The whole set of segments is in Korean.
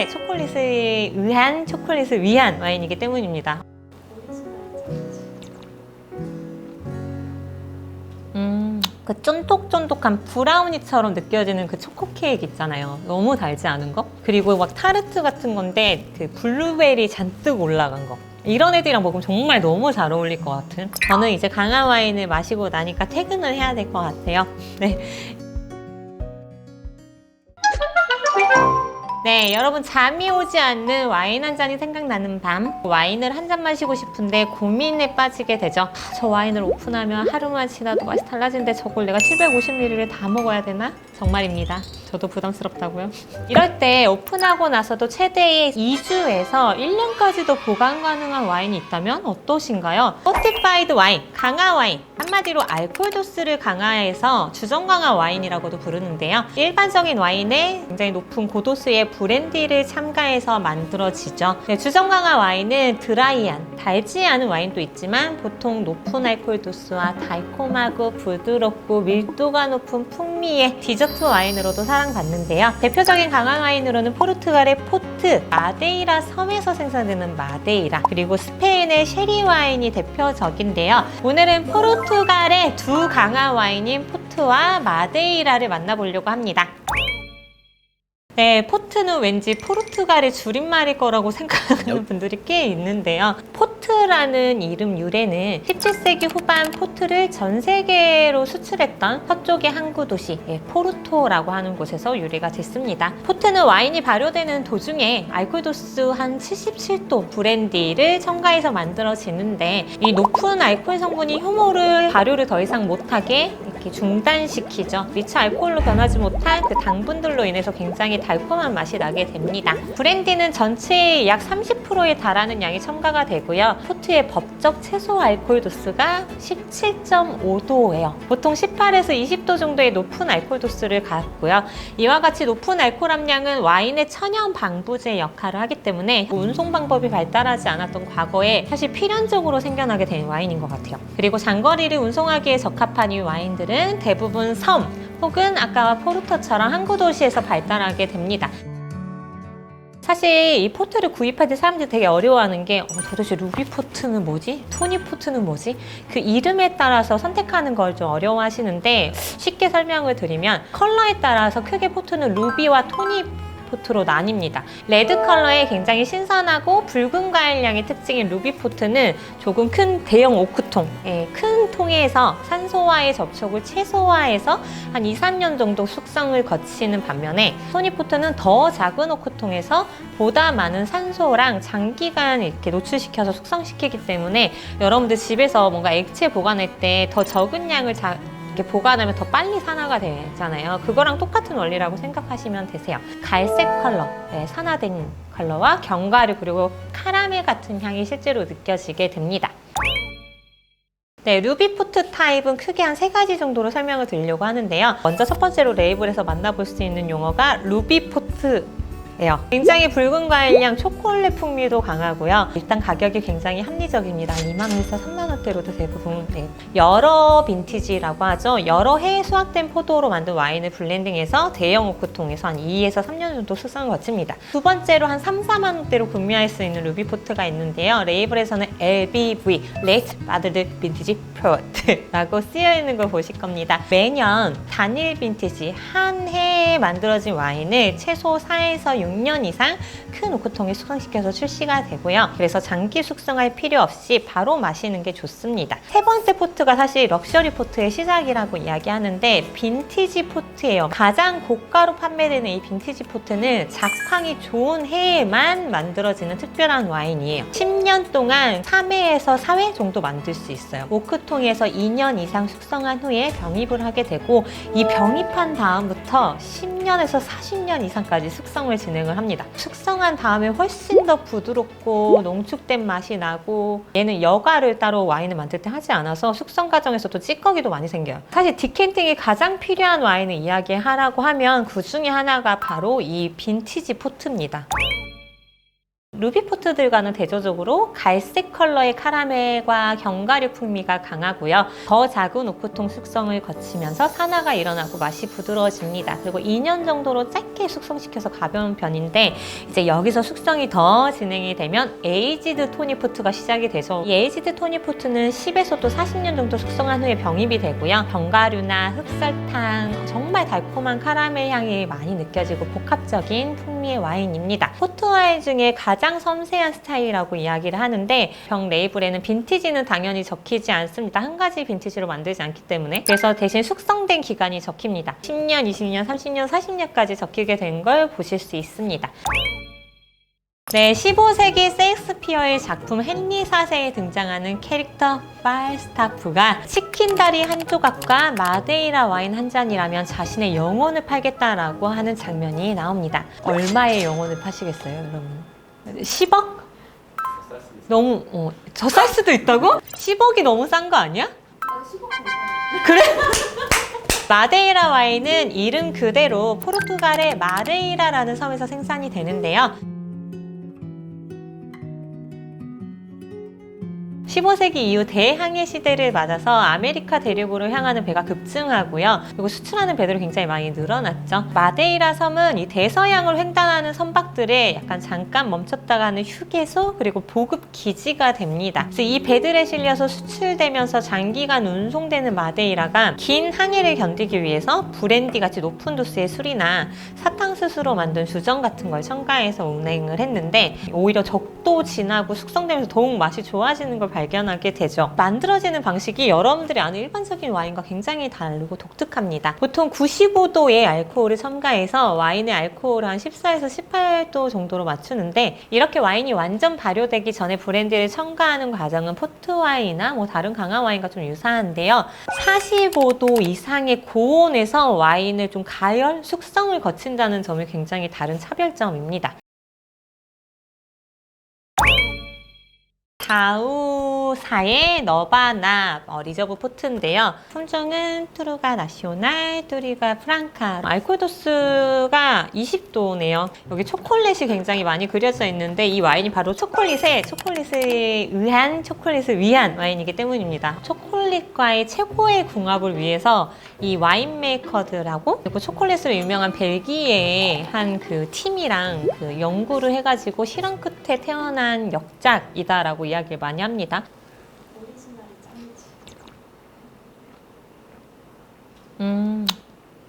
게 초콜릿에 의한, 초콜릿을 위한 와인이기 때문입니다. 그 쫀득쫀득한 브라우니처럼 느껴지는 그 초코 케이크 있잖아요. 너무 달지 않은 거? 그리고 막 타르트 같은 건데 그 블루베리 잔뜩 올라간 거. 이런 애들이랑 먹으면 정말 너무 잘 어울릴 것 같은. 저는 이제 강한 와인을 마시고 나니까 퇴근을 해야 될 것 같아요. 네. 네, 여러분 잠이 오지 않는 와인 한 잔이 생각나는 밤. 와인을 한 잔 마시고 싶은데 고민에 빠지게 되죠. 저 와인을 오픈하면 하루만 지나도 맛이 달라지는데 저걸 내가 750ml를 다 먹어야 되나? 정말입니다. 저도 부담스럽다고요. 이럴 때 오픈하고 나서도 최대 2주에서 1년까지도 보관 가능한 와인이 있다면 어떠신가요? 포티파이드 와인, 강화 와인. 한마디로 알코올 도수를 강화해서 주정 강화 와인이라고도 부르는데요. 일반적인 와인에 굉장히 높은 고도수의 브랜디를 첨가해서 만들어지죠. 네, 주정 강화 와인은 드라이한, 달지 않은 와인도 있지만 보통 높은 알코올 도수와 달콤하고 부드럽고 밀도가 높은 풍미의 디저트 와인으로도 사랑받는데요. 대표적인 강화 와인으로는 포르투갈의 포트, 마데이라 섬에서 생산되는 마데이라, 그리고 스페인의 쉐리 와인이 대표적인데요. 오늘은 포르투갈의 두 강화 와인인 포트와 마데이라를 만나보려고 합니다. 네, 포트는 왠지 포르투갈의 줄임말일 거라고 생각하는 분들이 꽤 있는데요. 포트라는 이름 유래는 17세기 후반 포트를 전 세계로 수출했던 서쪽의 항구 도시 포르토라고 하는 곳에서 유래가 됐습니다. 포트는 와인이 발효되는 도중에 알코올 도수 한 77도 브랜디를 첨가해서 만들어지는데 이 높은 알코올 성분이 효모를 발효를 더 이상 못하게 이렇게 중단시키죠. 미처 알코올로 변하지 못한 그 당분들로 인해서 굉장히 달콤한 맛이 나게 됩니다. 브랜디는 전체의 약 30%에 달하는 양이 첨가가 되고요. 포트의 법적 최소 알코올 도수가 17.5도예요. 보통 18에서 20도 정도의 높은 알코올 도수를 갖고요. 이와 같이 높은 알코올 함량은 와인의 천연 방부제 역할을 하기 때문에 운송 방법이 발달하지 않았던 과거에 사실 필연적으로 생겨나게 된 와인인 것 같아요. 그리고 장거리를 운송하기에 적합한 이 와인들은 대부분 섬 혹은 아까 포르토처럼 항구 도시에서 발달하게 됩니다. 사실 이 포트를 구입할 때 사람들이 되게 어려워하는 게 도대체 루비 포트는 뭐지? 토니 포트는 뭐지? 그 이름에 따라서 선택하는 걸 좀 어려워하시는데 쉽게 설명을 드리면 컬러에 따라서 크게 포트는 루비와 토니 포트로 나뉩니다. 레드 컬러의 굉장히 신선하고 붉은 과일량의 특징인 루비 포트는 조금 큰 대형 오크통, 큰 통에서 산소와의 접촉을 최소화해서 한 2, 3년 정도 숙성을 거치는 반면에 토니 포트는 더 작은 오크통에서 보다 많은 산소랑 장기간 이렇게 노출시켜서 숙성시키기 때문에 여러분들 집에서 뭔가 액체 보관할 때 더 적은 양을 이렇게 보관하면 더 빨리 산화가 되잖아요. 그거랑 똑같은 원리라고 생각하시면 되세요. 갈색 컬러, 산화된 컬러와 견과류 그리고 카라멜 같은 향이 실제로 느껴지게 됩니다. 네, 루비 포트 타입은 크게 한 3가지 정도로 설명을 드리려고 하는데요. 먼저 첫 번째로 레이블에서 만나볼 수 있는 용어가 루비 포트 굉장히 붉은 과일량 초콜릿 풍미도 강하고요. 일단 가격이 굉장히 합리적입니다. 2만원에서 3만원대로도 대부분 여러 빈티지라고 하죠. 여러 해에 수확된 포도로 만든 와인을 블렌딩해서 대형 오크통에서 한 2에서 3년 정도 숙성을 거칩니다. 두 번째로 한 3, 4만원대로 구매할 수 있는 루비포트가 있는데요. 레이블에서는 LBV, Late Bottled Vintage Fruit 라고 쓰여있는 걸 보실 겁니다. 매년 단일 빈티지 한 해에 만들어진 와인을 최소 4에서 6년 이상 큰 오크통에 숙성시켜서 출시가 되고요. 그래서 장기 숙성할 필요 없이 바로 마시는 게 좋습니다. 세 번째 포트가 사실 럭셔리 포트의 시작이라고 이야기하는데 빈티지 포트예요. 가장 고가로 판매되는 이 빈티지 포트는 작황이 좋은 해에만 만들어지는 특별한 와인이에요. 10년 동안 3회에서 4회 정도 만들 수 있어요. 오크통에서 2년 이상 숙성한 후에 병입을 하게 되고 이 병입한 다음부터 10년에서 40년 이상까지 숙성을 진행을 합니다. 숙성한 다음에 훨씬 더 부드럽고 농축된 맛이 나고 얘는 여과를 따로 와인을 만들 때 하지 않아서 숙성 과정에서도 찌꺼기도 많이 생겨요. 사실 디캔팅이 가장 필요한 와인을 이야기하라고 하면 그 중에 하나가 바로 이 빈티지 포트입니다. 루비포트들과는 대조적으로 갈색 컬러의 카라멜과 견과류 풍미가 강하고요. 더 작은 오크통 숙성을 거치면서 산화가 일어나고 맛이 부드러워집니다. 그리고 2년 정도로 짧게 숙성시켜서 가벼운 편인데 이제 여기서 숙성이 더 진행이 되면 에이지드 토니포트가 시작이 되죠. 이 에이지드 토니포트는 10에서 또 40년 정도 숙성한 후에 병입이 되고요. 견과류나 흑설탕, 정말 달콤한 카라멜 향이 많이 느껴지고 복합적인 풍미의 와인입니다. 포트 와인 중에 가장 섬세한 스타일이라고 이야기를 하는데 병 레이블에는 빈티지는 당연히 적히지 않습니다. 한 가지 빈티지로 만들지 않기 때문에. 그래서 대신 숙성된 기간이 적힙니다. 10년, 20년, 30년, 40년까지 적히게 된 걸 보실 수 있습니다. 네, 15세기 셰익스피어의 작품 헨리 4세에 등장하는 캐릭터 팔스타프가 치킨 다리 한 조각과 마데이라 와인 한 잔이라면 자신의 영혼을 팔겠다라고 하는 장면이 나옵니다. 얼마의 영혼을 파시겠어요, 여러분? 10억? 너무 저 쌀 수도 있다고? 10억이 너무 싼 거 아니야? 10억 그래? 마데이라 와인은 이름 그대로 포르투갈의 마데이라라는 섬에서 생산이 되는데요. 15세기 이후 대항해 시대를 맞아서 아메리카 대륙으로 향하는 배가 급증하고요. 그리고 수출하는 배들이 굉장히 많이 늘어났죠. 마데이라 섬은 이 대서양을 횡단하는 선박들에 약간 잠깐 멈췄다가는 휴게소 그리고 보급 기지가 됩니다. 그래서 이 배들에 실려서 수출되면서 장기간 운송되는 마데이라가 긴 항해를 견디기 위해서 브랜디 같이 높은 도수의 술이나 사탕수수로 만든 주정 같은 걸 첨가해서 운행을 했는데 오히려 적도 진하고 숙성되면서 더욱 맛이 좋아지는 걸 발견하게 되죠. 만들어지는 방식이 여러분들이 아는 일반적인 와인과 굉장히 다르고 독특합니다. 보통 95도의 알코올을 첨가해서 와인의 알코올을 한 14에서 18도 정도로 맞추는데 이렇게 와인이 완전 발효되기 전에 브랜디를 첨가하는 과정은 포트와인이나 다른 강한 와인과 좀 유사한데요. 45도 이상의 고온에서 와인을 좀 가열, 숙성을 거친다는 점이 굉장히 다른 차별점입니다. 다우사의 너바나 리저브 포트인데요. 품종은 투르가 나시오날, 뚜리가 프랑카. 알코올 도수가 20도네요. 여기 초콜릿이 굉장히 많이 그려져 있는데 이 와인이 바로 초콜릿을 위한 와인이기 때문입니다. 초콜릿과의 최고의 궁합을 위해서 이 와인 메이커들하고 그리고 초콜릿으로 유명한 벨기에의 한 그 팀이랑 그 연구를 해가지고 실험 끝에 태어난 역작이다라고 이야기를 많이 합니다.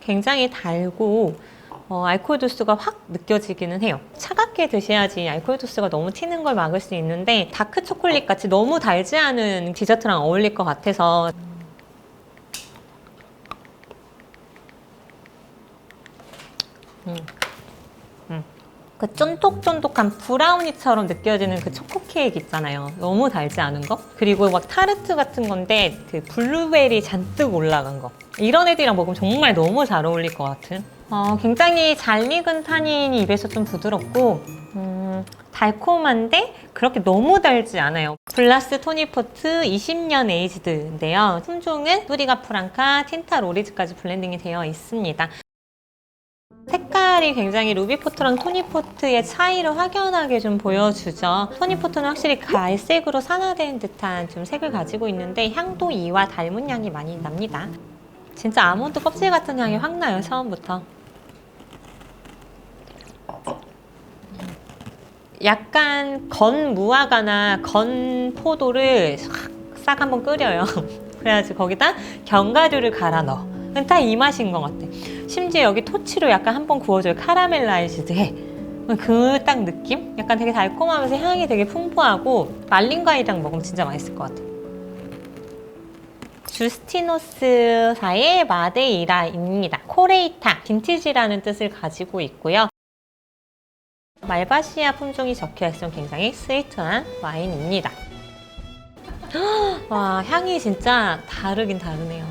굉장히 달고 알코올 도수가 확 느껴지기는 해요. 차갑게 드셔야지 알코올 도수가 너무 튀는 걸 막을 수 있는데 다크 초콜릿 같이 너무 달지 않은 디저트랑 어울릴 것 같아서 그 쫀득쫀득한 브라우니처럼 느껴지는 그 초코 케이크 있잖아요. 너무 달지 않은 거? 그리고 막 타르트 같은 건데 그 블루베리 잔뜩 올라간 거. 이런 애들이랑 먹으면 정말 너무 잘 어울릴 것 같은. 굉장히 잘 익은 타닌이 입에서 좀 부드럽고 달콤한데 그렇게 너무 달지 않아요. 블라스 토니포트 20년 에이지드인데요. 품종은 뚜리가 프랑카, 틴타 로리즈까지 블렌딩이 되어 있습니다. 색깔이 굉장히 루비포트랑 토니포트의 차이를 확연하게 좀 보여주죠. 토니포트는 확실히 갈색으로 산화된 듯한 좀 색을 가지고 있는데 향도 이와 닮은 향이 많이 납니다. 진짜 아몬드 껍질 같은 향이 확 나요, 처음부터. 약간 건 무화과나 건 포도를 싹 한번 끓여요. 그래가지고 거기다 견과류를 갈아 넣어. 딱 이 맛인 것 같아. 심지어 여기 토치로 약간 한번 구워줘요. 카라멜라이즈드 해. 그 딱 느낌? 약간 되게 달콤하면서 향이 되게 풍부하고 말린 과일이랑 먹으면 진짜 맛있을 것 같아. 주스티노스사의 마데이라입니다. 코레이타, 빈티지라는 뜻을 가지고 있고요. 말바시아 품종이 적혀있으면 굉장히 스위트한 와인입니다. 와, 향이 진짜 다르긴 다르네요.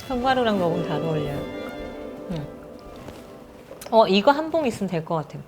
견과류랑 먹으면 잘 어울려요. 이거 한 봉 있으면 될 것 같아요.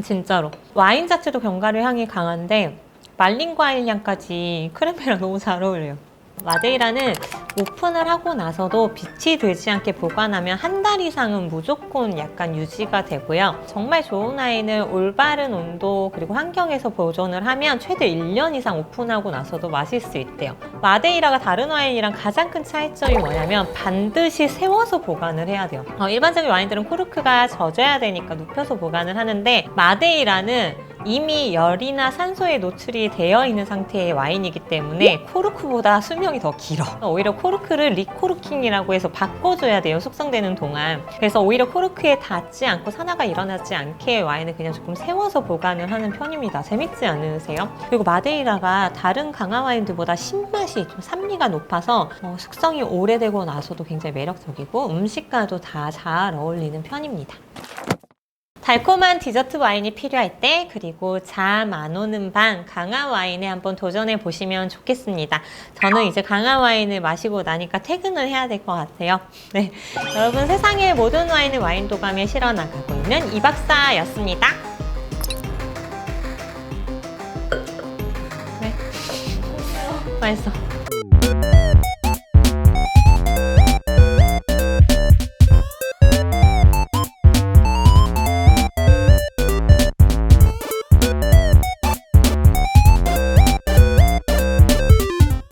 진짜로. 와인 자체도 견과류 향이 강한데 말린 과일 향까지 크랜베리랑 너무 잘 어울려요. 마데이라는 오픈을 하고 나서도 빛이 들지 않게 보관하면 한 달 이상은 무조건 약간 유지가 되고요. 정말 좋은 와인을 올바른 온도 그리고 환경에서 보존을 하면 최대 1년 이상 오픈하고 나서도 마실 수 있대요. 마데이라가 다른 와인이랑 가장 큰 차이점이 뭐냐면 반드시 세워서 보관을 해야 돼요. 일반적인 와인들은 코르크가 젖어야 되니까 눕혀서 보관을 하는데 마데이라는 이미 열이나 산소에 노출이 되어 있는 상태의 와인이기 때문에 코르크보다 수명이 더 길어. 오히려 코르크를 리코르킹이라고 해서 바꿔줘야 돼요, 숙성되는 동안. 그래서 오히려 코르크에 닿지 않고 산화가 일어나지 않게 와인을 그냥 조금 세워서 보관을 하는 편입니다. 재밌지 않으세요? 그리고 마데이라가 다른 강화 와인들보다 신맛이 좀 산미가 높아서 숙성이 오래되고 나서도 굉장히 매력적이고 음식과도 다 잘 어울리는 편입니다. 달콤한 디저트 와인이 필요할 때, 그리고 잠 안 오는 밤 강화 와인에 한번 도전해 보시면 좋겠습니다. 저는 이제 강화 와인을 마시고 나니까 퇴근을 해야 될 것 같아요. 네, 여러분, 세상의 모든 와인을 와인 도감에 실어 나가고 있는 이 박사였습니다. 네, 맛있어.